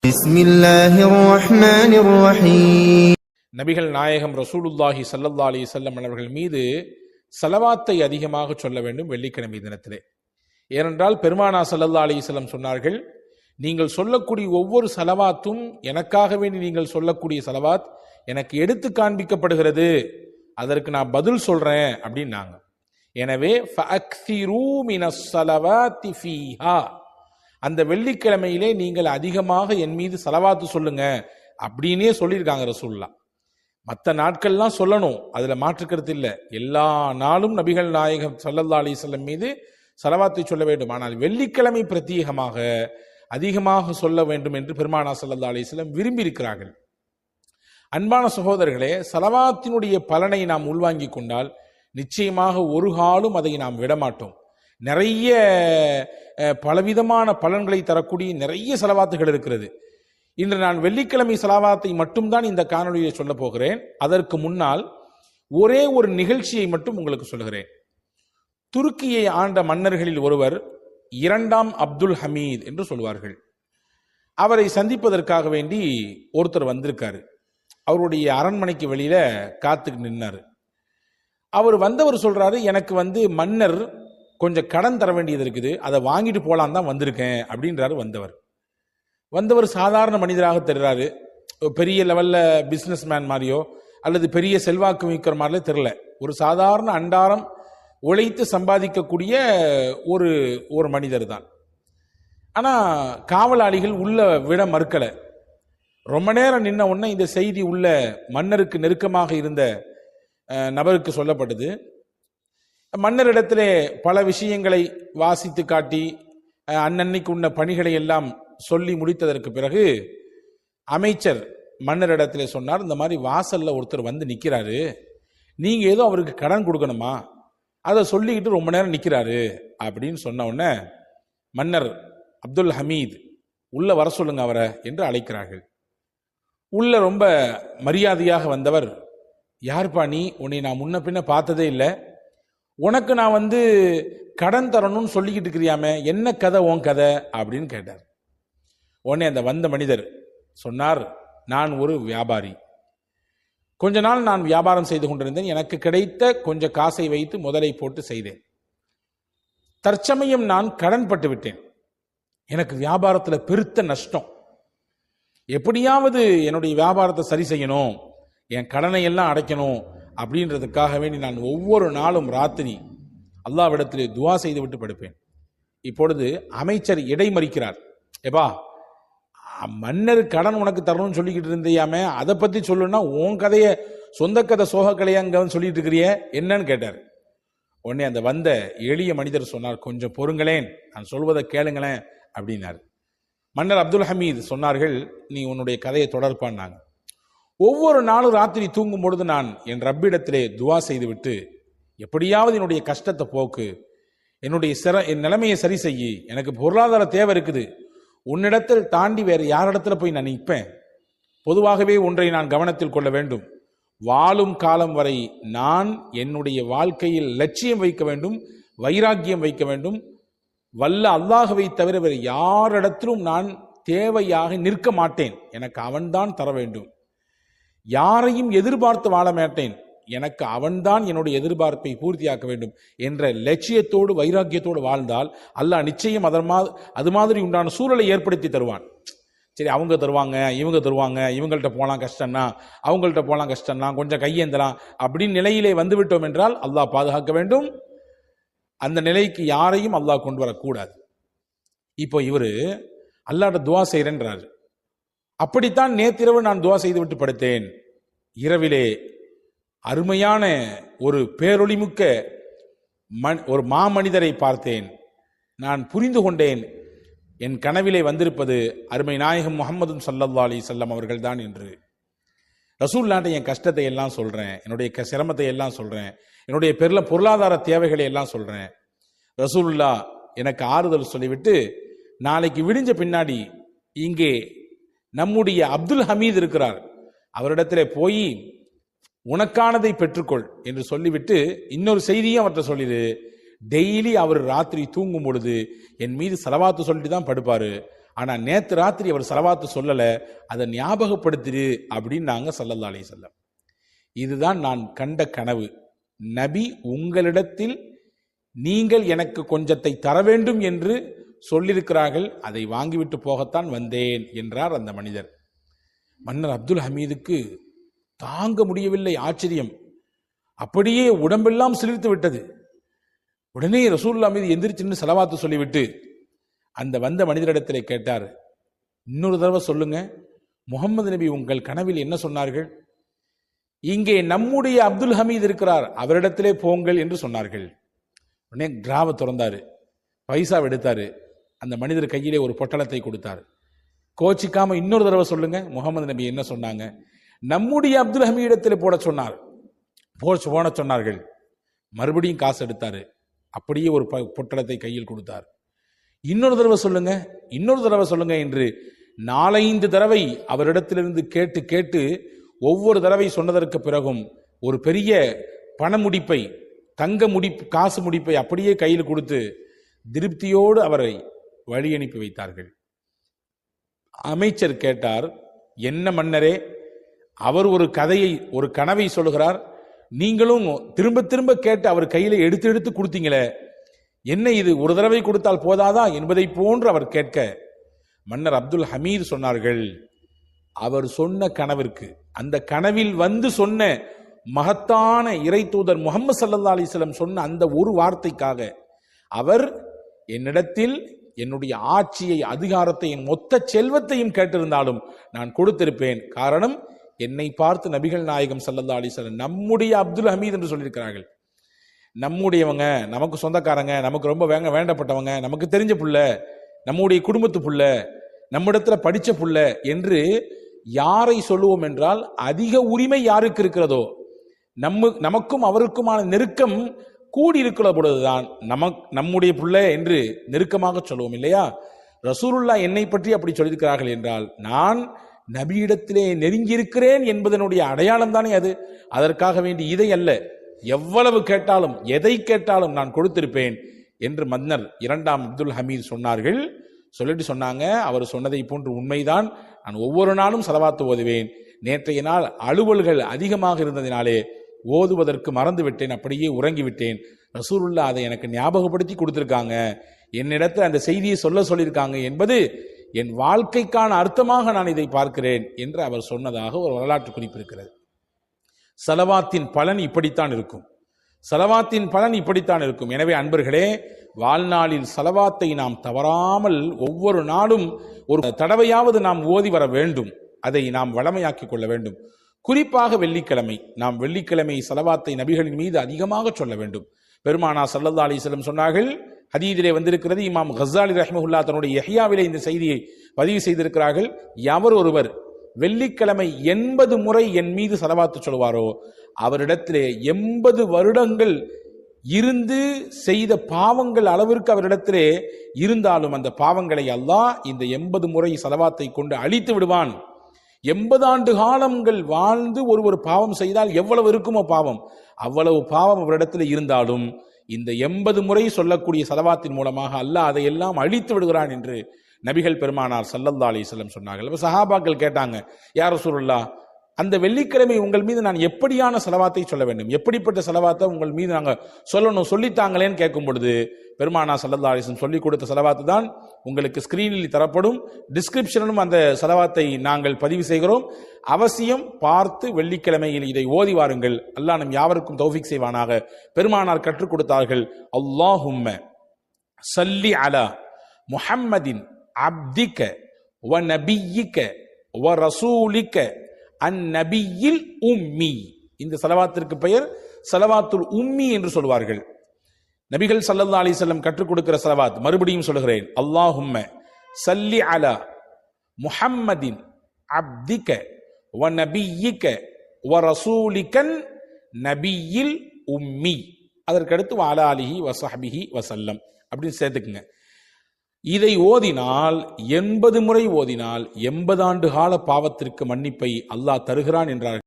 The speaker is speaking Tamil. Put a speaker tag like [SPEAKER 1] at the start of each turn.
[SPEAKER 1] பிஸ்மில்லாஹிர் ரஹ்மானிர் ரஹீம்.
[SPEAKER 2] நபிகள் நாயகம் ரசூலுல்லாஹி ஸல்லல்லாஹு அலைஹி வஸல்லம் அவர்கள் மீது ஸலவாத்தை அதிகமாக சொல்ல வேண்டும் வெள்ளிக்கிழமை தினத்திலே. ஏனென்றால் பெருமானா ஸல்லல்லாஹு அலைஹி வஸல்லம் சொன்னார்கள், நீங்கள் சொல்லக்கூடிய ஒவ்வொரு ஸலவாத்தும் எனக்காக வேண்டி நீங்கள் சொல்லக்கூடிய ஸலவாத் எனக்கு எடுத்து காண்பிக்கப்படுகிறது, அதற்கு நான் பதில் சொல்றேன் அப்படின்னாங்க. எனவே ஃபஅக்ஸிரூ மினஸ் ஸலவாத்தி ஃபீஹா, அந்த வெள்ளிக்கிழமையிலே நீங்கள் அதிகமாக என் மீது ஸலவாத்து சொல்லுங்க அப்படின்னே சொல்லியிருக்காங்க ரசூலுல்லாஹ். மற்ற நாட்கள்லாம் சொல்லணும், அதுல மாற்றுக்கிறது இல்லை. எல்லா நாளும் நபிகள் நாயகம் ஸல்லல்லாஹு அலைஹி வஸல்லம் மீது ஸலவாத்தை சொல்ல வேண்டும். ஆனால் வெள்ளிக்கிழமை பிரத்யேகமாக அதிகமாக சொல்ல வேண்டும் என்று பெருமானா ஸல்லல்லாஹு அலைஹி வஸல்லம் விரும்பி இருக்கிறார்கள். அன்பான சகோதரர்களே, ஸலவாத்தினுடைய பலனை நாம் உள்வாங்கிக் கொண்டால் நிச்சயமாக ஒரு காலும் அதை நாம் விடமாட்டோம். நிறைய பலவிதமான பலன்களை தரக்கூடிய நிறைய ஸலவாத்துகள் இருக்கிறது. இன்று நான் வெள்ளிக்கிழமை ஸலவாத்தை மட்டும்தான் இந்த காணொலியை சொல்ல போகிறேன். அதற்கு முன்னால் ஒரே ஒரு நிகழ்ச்சியை மட்டும் உங்களுக்கு சொல்கிறேன். துருக்கியை ஆண்ட மன்னர்களில் ஒருவர் இரண்டாம் அப்துல் ஹமீத் என்று சொல்வார்கள். அவரை சந்திப்பதற்காக வேண்டி ஒருத்தர் வந்திருக்காரு. அவருடைய அரண்மனைக்கு வெளியில காத்துக்கு நின்னாரு. அவர் வந்தவர் சொல்றாரு, எனக்கு மன்னர் கொஞ்சம் கடன் தர வேண்டியது இருக்குது, அதை வாங்கிட்டு போலாம் தான் வந்திருக்கேன் அப்படின்றாரு. வந்தவர் சாதாரண மனிதராக தெரிறாரு. பெரிய லெவல்ல பிசினஸ் மேன் மாதிரியோ அல்லது பெரிய செல்வாக்கு மிக்கிற மாதிரிலே தெரியல. ஒரு சாதாரண அன்றாடம் உழைத்து சம்பாதிக்கக்கூடிய ஒரு மனிதர் தான். ஆனா காவலாளிகள் உள்ள விட மறுக்கல. ரொம்ப நேரம் நின்ன உடனே இந்த செய்தி உள்ள மன்னருக்கு நெருக்கமாக இருந்த நபருக்கு சொல்லப்பட்டது. மன்னரிடத்திலே பல விஷயங்களை வாசித்து காட்டி அன்னன்னைக்கு உள்ள பணிகளை எல்லாம் சொல்லி முடித்ததற்கு பிறகு அமைச்சர் மன்னரிடத்திலே சொன்னார், இந்த மாதிரி வாசல்ல ஒருத்தர் வந்து நிக்கிறாரு, நீங்க ஏதோ அவருக்கு கடன் கொடுக்கணுமா, அதை சொல்லிக்கிட்டு ரொம்ப நேரம் நிக்கிறாரு அப்படின்னு சொன்ன உடனே மன்னர் அப்துல் ஹமீத் உள்ள வர சொல்லுங்க அவரை என்று அழைக்கிறார்கள். உள்ள ரொம்ப மரியாதையாக வந்தவர், யார்பா நீ, உன்னை நான் முன்ன பின்ன பார்த்ததே இல்லை, உனக்கு நான் கடன் தரணும்னு சொல்லிக்கிட்டு இருக்கிறியாமே, என்ன கதை உன் கதை அப்படின்னு கேட்டார். உடனே அந்த வந்த மனிதர் சொன்னார், நான் ஒரு வியாபாரி, கொஞ்ச நாள் நான் வியாபாரம் செய்து கொண்டிருந்தேன், எனக்கு கிடைத்த கொஞ்சம் காசை வைத்து முதலை போட்டு செய்தேன். தற்சமயம் நான் கடன் பட்டு விட்டேன், எனக்கு வியாபாரத்தில் பெருத்த நஷ்டம், எப்படியாவது என்னுடைய வியாபாரத்தை சரி செய்யணும், என் கடனை எல்லாம் அடைக்கணும் அப்படின்றதுக்காக வேண்டி நான் ஒவ்வொரு நாளும் ராத்திரி அல்லாஹ்விடத்திலே துவா செய்து விட்டு படுப்பேன். இப்பொழுது அமைச்சர் இடைமறிக்கிறார், ஏபா மன்னர் கடன் உனக்கு தரணும்னு சொல்லிக்கிட்டு இருந்தியாமே, அதை பத்தி சொல்லுன்னா உன் கதையை சொந்த கதை சோக கலையாங்க சொல்லிட்டு இருக்கிறிய என்னன்னு கேட்டார். உடனே அந்த வந்த எளிய மனிதர் சொன்னார், கொஞ்சம் பொறுங்களேன், நான் சொல்வதை கேளுங்களேன் அப்படின்னார். மன்னர் அப்துல் ஹமீத் சொன்னார்கள், நீ உன்னுடைய கதையை தொடர்பான்னாங்க. ஒவ்வொரு நாளும் ராத்திரி தூங்கும் பொழுது நான் என் ரப்பிடத்திலே துவா செய்துவிட்டு, எப்படியாவது என்னுடைய கஷ்டத்தை போக்கு, என் நிலைமையை சரி செய்யி, எனக்கு பொருளாதார தேவை இருக்குது, உன்னிடத்தில் தாண்டி வேறு யாரிடத்துல போய் நான் நிற்பேன், பொதுவாகவே ஒன்றை நான் கவனத்தில் கொள்ள வேண்டும், வாழும் காலம் வரை நான் என்னுடைய வாழ்க்கையில் லட்சியம் வைக்க வேண்டும், வைராக்கியம் வைக்க வேண்டும், வல்ல அல்லாஹ்வை தவிர வேறு யாரிடத்திலும் நான் தேவையாக நிற்க மாட்டேன், எனக்கு அவன்தான் தர வேண்டும், யாரையும் எதிர்பார்த்து வாழ மாட்டேன், எனக்கு அவன்தான் என்னுடைய எதிர்பார்ப்பை பூர்த்தியாக்க வேண்டும் என்ற லட்சியத்தோடு வைராக்கியத்தோடு வாழ்ந்தால் அல்லாஹ் நிச்சயம் அது மாதிரி உண்டான சூழலை ஏற்படுத்தி தருவான். சரி, அவங்க தருவாங்க, இவங்க தருவாங்க, இவங்கள்ட்ட போலாம் கஷ்டம்னா, அவங்கள்ட்ட போலாம் கஷ்டம்னா, கொஞ்சம் கையேந்தலாம் அப்படின்னு நிலையிலே வந்துவிட்டோம் என்றால் அல்லாஹ் பாதுகாக்க வேண்டும். அந்த நிலைக்கு யாரையும் அல்லாஹ் கொண்டு வரக்கூடாது. இப்போ இவரு அல்லாஹ்ட்ட துவா செய்யறேன்றாரு. அப்படித்தான் நேற்றிரவு நான் துவா செய்து விட்டு படுத்தேன். இரவிலே அருமையான ஒரு பேரொளிமிக்க ஒரு மாமனிதரை பார்த்தேன். நான் புரிந்து கொண்டேன், என் கனவிலே வந்திருப்பது அருமை நாயகம் முஹம்மது ஸல்லல்லாஹு அலைஹி வஸல்லம் அவர்கள் தான் என்று. ரசூலுல்லாஹ்ட்ட என் கஷ்டத்தை எல்லாம் சொல்றேன், என்னுடைய சிரமத்தை எல்லாம் சொல்றேன், என்னுடைய பொருளாதார தேவைகளை எல்லாம் சொல்றேன். ரசூலுல்லாஹ் எனக்கு ஆறுதல் சொல்லிவிட்டு, நாளைக்கு விடிஞ்ச பின்னாடி இங்கே நம்முடைய அப்துல் ஹமீத் இருக்கிறார், அவரிடத்திலே போய் உனக்கானதை பெற்றுக்கொள் என்று சொல்லிவிட்டு இன்னொரு செய்தியும் அவர்கிட்ட சொல்லிடு, டெய்லி அவர் ராத்திரி தூங்கும் பொழுது என் மீது ஸலவாத்து சொல்லிட்டு தான் படுப்பாரு, ஆனா நேத்து ராத்திரி அவர் ஸலவாத்து சொல்லல, அதை ஞாபகப்படுத்திடு அப்படின்னு நாங்க ஸல்லல்லாஹு அலைஹி வஸல்லம். இதுதான் நான் கண்ட கனவு. நபி உங்களிடத்தில் நீங்கள் எனக்கு கொஞ்சத்தை தர வேண்டும் என்று சொல்லியிருக்கிறார்கள், அதை வாங்கிவிட்டு போகத்தான் வந்தேன் என்றார் அந்த மனிதர். மன்னர் அப்துல் ஹமீதுக்கு தாங்க முடியவில்லை ஆச்சரியம். அப்படியே உடம்பெல்லாம் சிலிர்த்து விட்டது. உடனே ரசூலுல்லாஹ் மீது எந்திரிச்சு ஸலவாத்து சொல்லிவிட்டு அந்த வந்த மனிதரிடத்திலே கேட்டார், இன்னொரு தடவை சொல்லுங்க, முகமது நபி உங்கள் கனவில் என்ன சொன்னார்கள்? இங்கே நம்முடைய அப்துல் ஹமீது இருக்கிறார், அவரிடத்திலே போங்கள் என்று சொன்னார்கள். உடனே டிராவை திறந்தாரு, பைசா எடுத்தாரு, அந்த மனிதர் கையிலே ஒரு பொட்டலத்தை கொடுத்தார். கோச்சிக்காம இன்னொரு தடவை சொல்லுங்க, முகமது நபி என்ன சொன்னாங்க? நம்முடைய அப்துல் ஹமீதிடத்தில் போட சொன்னார். போன சொன்னார்கள். மறுபடியும் காசு எடுத்தாரு, அப்படியே ஒரு பொட்டலத்தை கையில் கொடுத்தார். இன்னொரு தடவை சொல்லுங்க, இன்னொரு தடவை சொல்லுங்க என்று 4-5 தடவை அவரிடத்திலிருந்து கேட்டு கேட்டு ஒவ்வொரு தடவை சொன்னதற்கு பிறகும் ஒரு பெரிய பண முடிப்பை, தங்க முடிப்பு, காசு முடிப்பை அப்படியே கையில் கொடுத்து திருப்தியோடு அவரை வழி அனுப்பி வைத்தார்கள். அமைச்சர் கேட்டார், என்ன மன்னரே, அவர் ஒரு கதையை, ஒரு கனவை சொல்லுகிறார், நீங்களும் திரும்ப திரும்ப கேட்டு அவர் கையில எடுத்து எடுத்து கொடுத்தீங்களே, என்ன இது, ஒரு தடவை கொடுத்தால் போதாதா என்பதை போன்று அவர் கேட்க, மன்னர் அப்துல் ஹமீது சொன்னார்கள், அவர் சொன்ன கனவிற்கு, அந்த கனவில் வந்து சொன்ன மகத்தான இறை தூதர் முஹம்மது ஸல்லல்லாஹு அலைஹி வஸல்லம் சொன்ன அந்த ஒரு வார்த்தைக்காக அவர் என்னிடத்தில் என்னுடைய ஆட்சியை, அதிகாரத்தை, என் மொத்த செல்வத்தையும் கேட்டிருந்தாலும் நான் கொடுத்திருப்பேன். காரணம், என்னை பார்த்து நபிகள் நாயகம் ஸல்லல்லாஹு அலைஹி வஸல்லம் நம்முடைய அப்துல் ஹமீது என்று சொல்லியிருக்கிறார்கள். நம்முடையவங்க, நமக்கு சொந்தக்காரங்க, நமக்கு ரொம்ப வேண்டப்பட்டவங்க, நமக்கு தெரிஞ்ச புள்ள, நம்முடைய குடும்பத்து புள்ள, நம்மிடத்துல படிச்ச புள்ள என்று யாரை சொல்லுவோம் என்றால், அதிக உரிமை யாருக்கு இருக்கிறதோ, நமக்கும் அவருக்குமான நெருக்கம் கூடி இருக்கிற பொழுதுதான் நம்முடைய புள்ள என்று நெருக்கமாக சொல்லுவோம் இல்லையா? ரசூலுல்லாஹ் என்னை பற்றி அப்படி சொல்லியிருக்கிறார்கள் என்றால், நான் நபியிடத்திலே நெருங்கி இருக்கிறேன் என்பதனுடைய அடையாளம் தானே அது. அதற்காக வேண்டி இதை அல்ல, எவ்வளவு கேட்டாலும், எதை கேட்டாலும் நான் கொடுத்திருப்பேன் என்று மன்னர் 2ஆம் அப்துல் ஹமீது சொன்னார்கள். சொல்லிட்டு சொன்னாங்க, அவர் சொன்னதை போன்று உண்மைதான், நான் ஒவ்வொரு நாளும் ஸலவாத்து ஓதுவேன். நேற்றைய நாள் அலுவல்கள் அதிகமாக இருந்ததினாலே ஓதுவதற்கு மறந்து விட்டேன், அப்படியே உறங்கிவிட்டேன். ரசூலுல்லாஹ் அதை எனக்கு ஞாபகப்படுத்தி கொடுத்திருக்காங்க, என்னிடத்தில் அந்த செய்தியை சொல்லியிருக்காங்க என்பது என் வாழ்க்கைக்கான அர்த்தமாக நான் இதை பார்க்கிறேன் என்று அவர் சொன்னதாக ஒரு வரலாற்று குறிப்பு இருக்கிறது. ஸலவாத்தின் பலன் இப்படித்தான் இருக்கும், ஸலவாத்தின் பலன் இப்படித்தான் இருக்கும். எனவே அன்பர்களே, வாழ்நாளில் ஸலவாத்தை நாம் தவறாமல் ஒவ்வொரு நாளும் ஒரு தடவையாவது நாம் ஓதி வர வேண்டும். அதை நாம் வளமையாக்கி கொள்ள வேண்டும். குறிப்பாக வெள்ளிக்கிழமை, நாம் வெள்ளிக்கிழமை ஸலவாத்தை நபிகளின் மீது அதிகமாக சொல்ல வேண்டும். பெருமானார் ஸல்லல்லாஹு அலைஹி வஸல்லம் சொன்னார்கள், ஹதீதிலே வந்திருக்கிறது, இமாம் கஸ்ஸாலி ரஹ்மஹுல்லாஹ் தன்னுடைய யஹ்யாவிலே இந்த செய்தியை பதிவு செய்திருக்கிறார்கள். எவர் ஒருவர் வெள்ளிக்கிழமை 80 முறை என் மீது ஸலவாத்து சொல்வாரோ, அவரிடத்திலே 80 வருடங்கள் இருந்து செய்த பாவங்கள் அளவிற்கு அவரிடத்திலே இருந்தாலும் அந்த பாவங்களை அல்லாஹ் இந்த 80 முறை ஸலவாத்தை கொண்டு அழித்து விடுவான். 80 ஆண்டு காலங்கள் வாழ்ந்து ஒருவர் பாவம் செய்தால் எவ்வளவு இருக்குமோ பாவம், அவ்வளவு பாவம் அவரிடத்தில் இருந்தாலும் இந்த 80 முறை சொல்லக்கூடிய ஸலவாத்தின் மூலமாக அல்லாஹ் அதையெல்லாம் அழித்து விடுகிறான் என்று நபிகள் பெருமானார் ஸல்லல்லாஹு அலைஹி வஸல்லம் சொன்னார்கள். சஹாபாக்கள் கேட்டாங்க, யா ரசூலுல்லாஹ், அந்த வெள்ளிக்கிழமை உங்கள் மீது நான் எப்படியான ஸலவாத்தை சொல்ல வேண்டும், எப்படிப்பட்ட ஸலவாத்தை உங்கள் மீது நாங்கள் சொல்லணும், சொல்லித்தாங்களேன்னு கேட்கும் பொழுது பெருமானார் ஸல்லல்லாஹு அலைஹி வஸல்லம் சொல்லிக் கொடுத்த ஸலவாத்து தான் உங்களுக்கு ஸ்கிரீனில் தரப்படும், டிஸ்கிரிப்ஷனிலும் அந்த ஸலவாத்தை நாங்கள் பதிவு செய்கிறோம். அவசியம் பார்த்து வெள்ளிக்கிழமையில் இதை ஓதி வாருங்கள். அல்லாஹ் நம் யாவருக்கும் தௌஃபீக் செய்வானாக. பெருமானார் கற்றுக் கொடுத்தார்கள், அல்லாஹும்ம ஸல்லி அலா முஹம்மதின் அப்திக வ நபியிக வ ரசூலிக அந்நபியில் உம்மி. இந்த ஸலவாத்திற்கு பெயர் ஸலவாத்துல் உம்மி என்று சொல்வார்கள். நபிகள் ஸல்லல்லாஹு அலைஹி வஸல்லம் கற்றுக் கொடுக்கிற ஸலவாத், மறுபடியும் சொல்கிறேன், அல்லாஹும்ம ஸல்லி அலா முஹம்மதின் அப்திக வ நபியிக வ ரசூலிகன் நபியில் உம்மி. அதற்கடுத்து வ அலா ஆலிஹி வ ஸஹ்பிஹி வ ஸல்லம் அப்படின்னு சேர்த்துக்குங்க. இதை ஓதினால் 80 முறை ஓதினால் 80 ஆண்டு கால பாவத்திற்கு மன்னிப்பை அல்லாஹ் தருகிறான் என்றார்கள்.